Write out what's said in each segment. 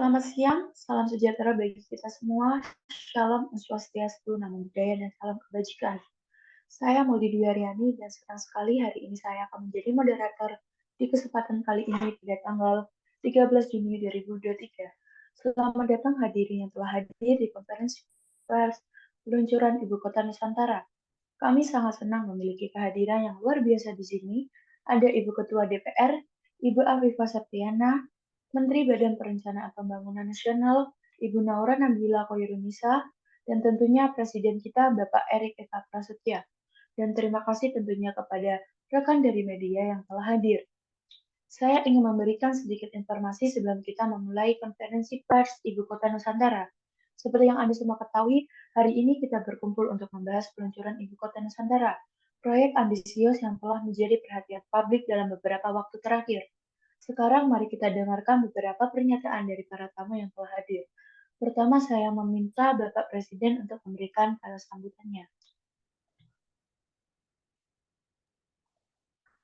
Selamat siang, salam sejahtera bagi kita semua. Shalom, Om Swastiastu, Namo Buddhaya, dan salam kebajikan. Saya Maulidi Dwiaryani dan senang sekali hari ini saya akan menjadi moderator di kesempatan kali ini pada tanggal 13 Juni 2023. Selamat datang hadirin yang telah hadir di konferensi pers peluncuran Ibu Kota Nusantara. Kami sangat senang memiliki kehadiran yang luar biasa di sini. Ada Ibu Ketua DPR, Ibu Afifah Septiana, Menteri Badan Perencanaan Pembangunan Nasional, Ibu Naura Nabila Koirunisa, dan tentunya Presiden kita Bapak Erik Eka Prasetya. Dan terima kasih tentunya kepada rekan dari media yang telah hadir. Saya ingin memberikan sedikit informasi sebelum kita memulai konferensi pers Ibu Kota Nusantara. Seperti yang Anda semua ketahui, hari ini kita berkumpul untuk membahas peluncuran Ibu Kota Nusantara, proyek ambisius yang telah menjadi perhatian publik dalam beberapa waktu terakhir. Sekarang mari kita dengarkan beberapa pernyataan dari para tamu yang telah hadir. Pertama, saya meminta Bapak Presiden untuk memberikan kata sambutannya.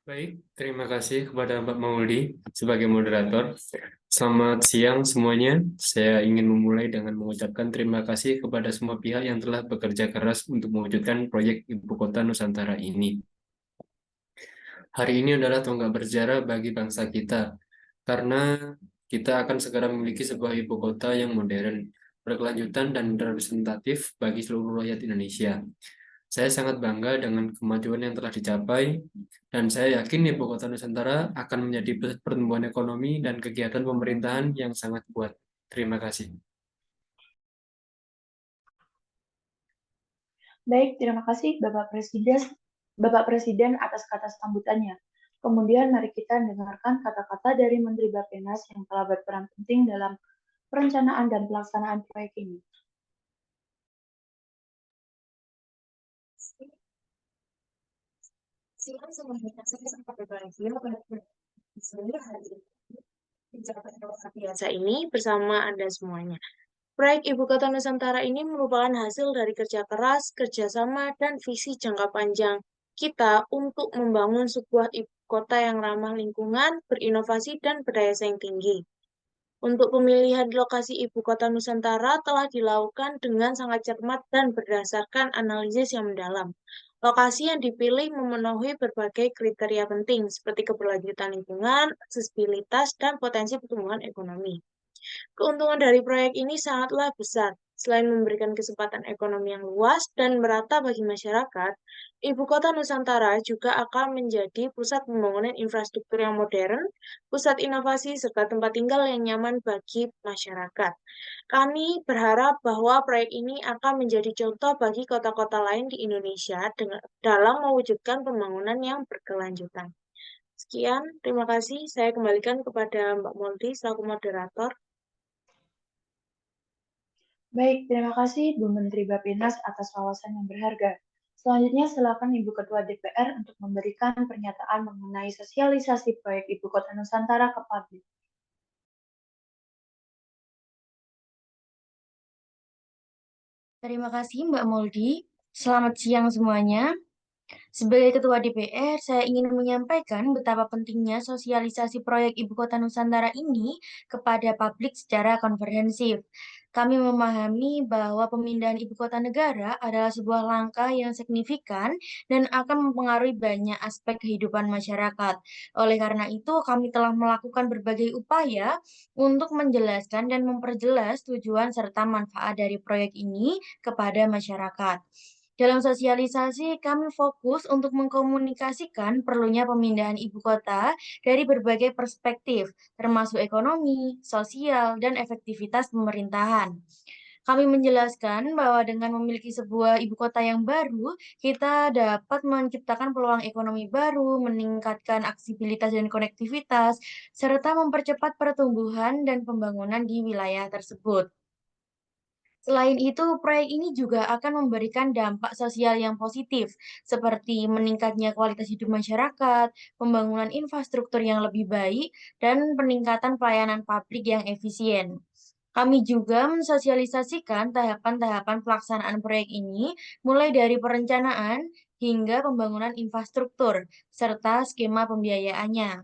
Baik, terima kasih kepada Mbak Mauldi sebagai moderator. Selamat siang semuanya. Saya ingin memulai dengan mengucapkan terima kasih kepada semua pihak yang telah bekerja keras untuk mewujudkan proyek Ibu Kota Nusantara ini. Hari ini adalah tonggak bersejarah bagi bangsa kita, karena kita akan segera memiliki sebuah ibu kota yang modern, berkelanjutan, dan representatif bagi seluruh rakyat Indonesia. Saya sangat bangga dengan kemajuan yang telah dicapai, dan saya yakin Ibu Kota Nusantara akan menjadi pusat pertumbuhan ekonomi dan kegiatan pemerintahan yang sangat kuat. Terima kasih. Baik, terima kasih Bapak Presiden atas kata sambutannya. Kemudian mari kita dengarkan kata-kata dari Menteri Bappenas yang telah berperan penting dalam perencanaan dan pelaksanaan proyek ini. Siang semuanya, saya sempat berbahagia pada hari ini mencapai luar biasa ini bersama Anda semuanya. Proyek Ibu Kota Nusantara ini merupakan hasil dari kerja keras, kerjasama, dan visi jangka panjang kita untuk membangun sebuah ibu kota yang ramah lingkungan, berinovasi, dan berdaya saing tinggi. Untuk pemilihan lokasi Ibu Kota Nusantara telah dilakukan dengan sangat cermat dan berdasarkan analisis yang mendalam. Lokasi yang dipilih memenuhi berbagai kriteria penting seperti keberlanjutan lingkungan, aksesibilitas, dan potensi pertumbuhan ekonomi. Keuntungan dari proyek ini sangatlah besar. Selain memberikan kesempatan ekonomi yang luas dan merata bagi masyarakat, Ibu Kota Nusantara juga akan menjadi pusat pembangunan infrastruktur yang modern, pusat inovasi, serta tempat tinggal yang nyaman bagi masyarakat. Kami berharap bahwa proyek ini akan menjadi contoh bagi kota-kota lain di Indonesia dalam mewujudkan pembangunan yang berkelanjutan. Sekian, terima kasih. Saya kembalikan kepada Mbak Moldi selaku moderator. Baik, terima kasih Bu Menteri Bappenas atas wawasan yang berharga. Selanjutnya, silakan Ibu Ketua DPR untuk memberikan pernyataan mengenai sosialisasi proyek Ibu Kota Nusantara ke publik. Terima kasih Mbak Moldi. Selamat siang semuanya. Sebagai Ketua DPR, saya ingin menyampaikan betapa pentingnya sosialisasi proyek Ibu Kota Nusantara ini kepada publik secara komprehensif. Kami memahami bahwa pemindahan ibu kota negara adalah sebuah langkah yang signifikan dan akan mempengaruhi banyak aspek kehidupan masyarakat. Oleh karena itu, kami telah melakukan berbagai upaya untuk menjelaskan dan memperjelas tujuan serta manfaat dari proyek ini kepada masyarakat. Dalam sosialisasi, kami fokus untuk mengkomunikasikan perlunya pemindahan ibu kota dari berbagai perspektif, termasuk ekonomi, sosial, dan efektivitas pemerintahan. Kami menjelaskan bahwa dengan memiliki sebuah ibu kota yang baru, kita dapat menciptakan peluang ekonomi baru, meningkatkan aksesibilitas dan konektivitas, serta mempercepat pertumbuhan dan pembangunan di wilayah tersebut. Selain itu, proyek ini juga akan memberikan dampak sosial yang positif, seperti meningkatnya kualitas hidup masyarakat, pembangunan infrastruktur yang lebih baik, dan peningkatan pelayanan publik yang efisien. Kami juga mensosialisasikan tahapan-tahapan pelaksanaan proyek ini, mulai dari perencanaan hingga pembangunan infrastruktur, serta skema pembiayaannya.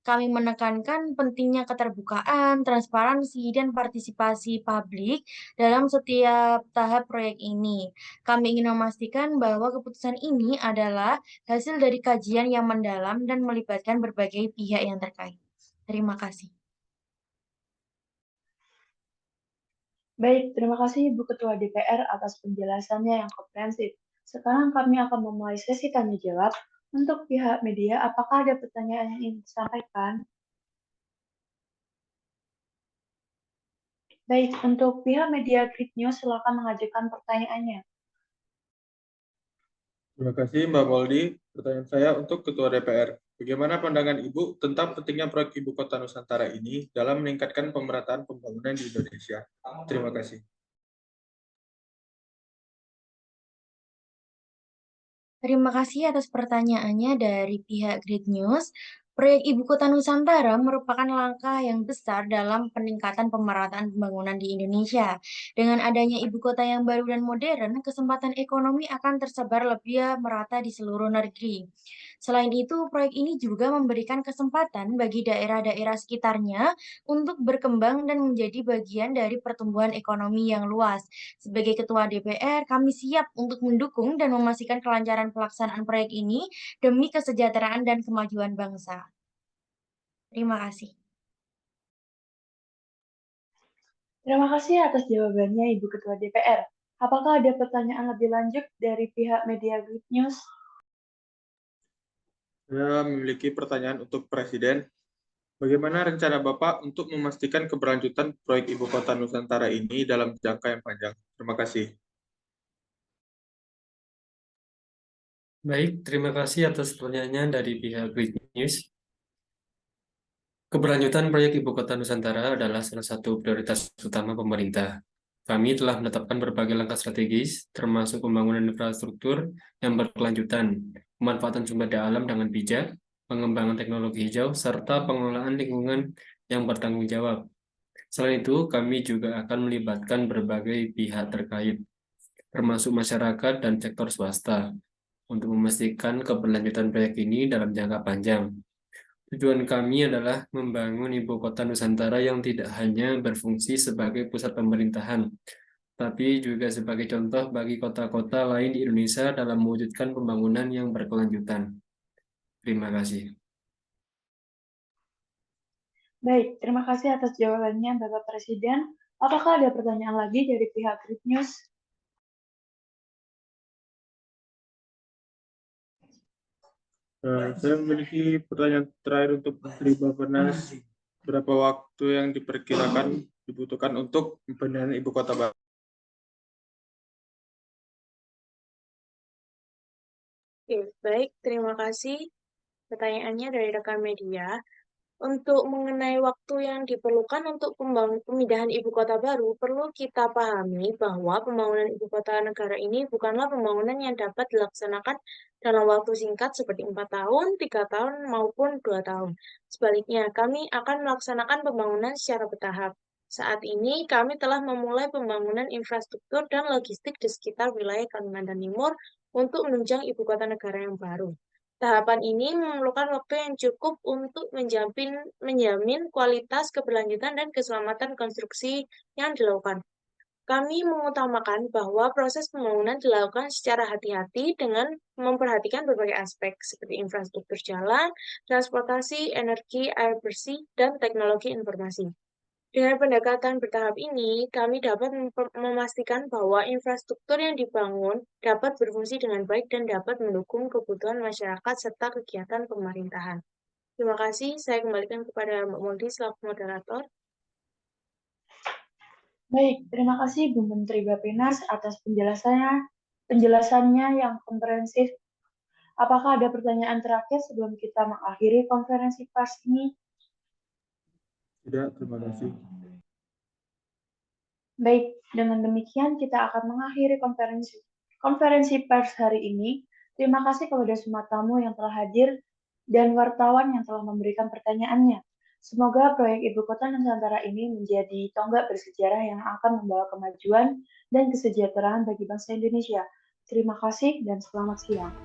Kami menekankan pentingnya keterbukaan, transparansi, dan partisipasi publik dalam setiap tahap proyek ini. Kami ingin memastikan bahwa keputusan ini adalah hasil dari kajian yang mendalam dan melibatkan berbagai pihak yang terkait. Terima kasih. Baik, terima kasih Ibu Ketua DPR atas penjelasannya yang komprehensif. Sekarang kami akan memulai sesi tanya jawab. Untuk pihak media, apakah ada pertanyaan yang ingin disampaikan? Baik, untuk pihak media Grid News, silakan mengajukan pertanyaannya. Terima kasih Mbak Moldi. Pertanyaan saya untuk Ketua DPR. Bagaimana pandangan Ibu tentang pentingnya proyek Ibu Kota Nusantara ini dalam meningkatkan pemerataan pembangunan di Indonesia? Terima kasih. Terima kasih atas pertanyaannya dari pihak Grid News. Proyek Ibu Kota Nusantara merupakan langkah yang besar dalam peningkatan pemerataan pembangunan di Indonesia. Dengan adanya ibu kota yang baru dan modern, kesempatan ekonomi akan tersebar lebih merata di seluruh negeri. Selain itu, proyek ini juga memberikan kesempatan bagi daerah-daerah sekitarnya untuk berkembang dan menjadi bagian dari pertumbuhan ekonomi yang luas. Sebagai Ketua DPR, kami siap untuk mendukung dan memastikan kelancaran pelaksanaan proyek ini demi kesejahteraan dan kemajuan bangsa. Terima kasih. Terima kasih atas jawabannya Ibu Ketua DPR. Apakah ada pertanyaan lebih lanjut dari pihak media Grid News? Saya memiliki pertanyaan untuk Presiden. Bagaimana rencana Bapak untuk memastikan keberlanjutan proyek Ibu Kota Nusantara ini dalam jangka yang panjang? Terima kasih. Baik, terima kasih atas pertanyaannya dari pihak Grid News. Keberlanjutan proyek Ibu Kota Nusantara adalah salah satu prioritas utama pemerintah. Kami telah menetapkan berbagai langkah strategis, termasuk pembangunan infrastruktur yang berkelanjutan, pemanfaatan sumber daya alam dengan bijak, pengembangan teknologi hijau, serta pengelolaan lingkungan yang bertanggung jawab. Selain itu, kami juga akan melibatkan berbagai pihak terkait, termasuk masyarakat dan sektor swasta, untuk memastikan keberlanjutan proyek ini dalam jangka panjang. Tujuan kami adalah membangun ibu kota Nusantara yang tidak hanya berfungsi sebagai pusat pemerintahan, tapi juga sebagai contoh bagi kota-kota lain di Indonesia dalam mewujudkan pembangunan yang berkelanjutan. Terima kasih. Baik, terima kasih atas jawabannya Bapak Presiden. Apakah ada pertanyaan lagi dari pihak Grid News? Saya memiliki pertanyaan terakhir untuk Menteri Bappenas. Berapa waktu yang diperkirakan dibutuhkan untuk pembenahan Ibu Kota baru? Oke, baik. Terima kasih pertanyaannya dari rekan media. Untuk mengenai waktu yang diperlukan untuk pemindahan ibu kota baru, perlu kita pahami bahwa pembangunan ibu kota negara ini bukanlah pembangunan yang dapat dilaksanakan dalam waktu singkat seperti 4 tahun, 3 tahun, maupun 2 tahun. Sebaliknya, kami akan melaksanakan pembangunan secara bertahap. Saat ini, kami telah memulai pembangunan infrastruktur dan logistik di sekitar wilayah Kalimantan Timur untuk menunjang ibu kota negara yang baru. Tahapan ini memerlukan waktu yang cukup untuk menjamin kualitas, keberlanjutan, dan keselamatan konstruksi yang dilakukan. Kami mengutamakan bahwa proses pembangunan dilakukan secara hati-hati dengan memperhatikan berbagai aspek seperti infrastruktur jalan, transportasi, energi, air bersih, dan teknologi informasi. Dengan pendekatan bertahap ini, kami dapat memastikan bahwa infrastruktur yang dibangun dapat berfungsi dengan baik dan dapat mendukung kebutuhan masyarakat serta kegiatan pemerintahan. Terima kasih, saya kembalikan kepada Mbak Moldi selaku moderator. Baik, terima kasih Bu Menteri Bappenas atas penjelasannya yang komprehensif. Apakah ada pertanyaan terakhir sebelum kita mengakhiri konferensi pers ini? Tidak, terima kasih. Baik, dengan demikian kita akan mengakhiri konferensi pers hari ini. Terima kasih kepada semua tamu yang telah hadir dan wartawan yang telah memberikan pertanyaannya. Semoga proyek Ibu Kota Nusantara ini menjadi tonggak bersejarah yang akan membawa kemajuan dan kesejahteraan bagi bangsa Indonesia. Terima kasih dan selamat siang.